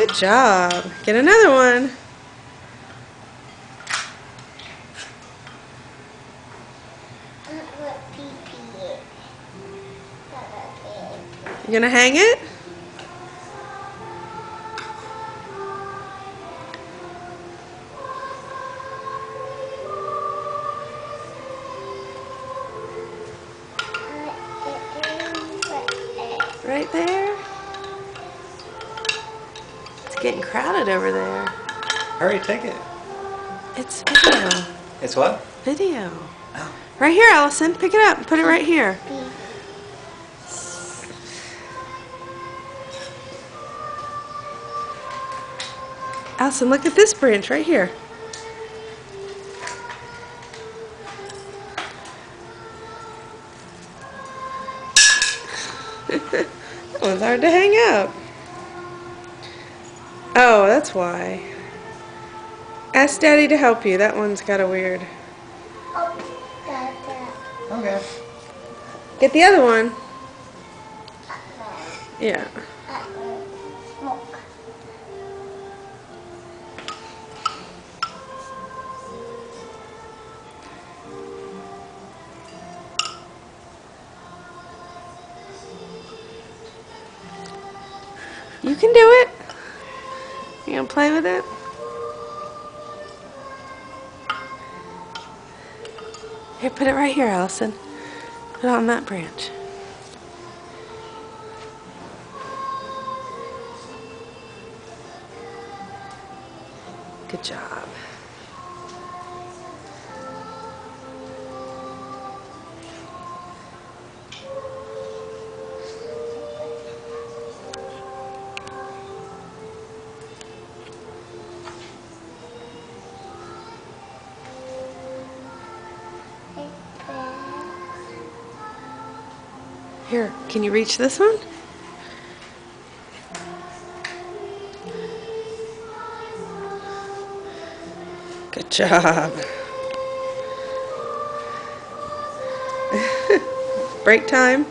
Good job. Get another one. You gonna hang it? Right there? It's getting crowded over there. Hurry, take it. It's video. It's what? Video. Oh. Right here, Allison. Pick it up and put it right here. Allison, look at this branch right here. That one's hard to hang up. Oh, that's why. Ask Daddy to help you. That one's got a weird. Okay. Get the other one. Yeah. You can do it. You gonna play with it? Here, put it right here, Allison. Put it on that branch. Good job. Here, can you reach this one? Good job. Break time.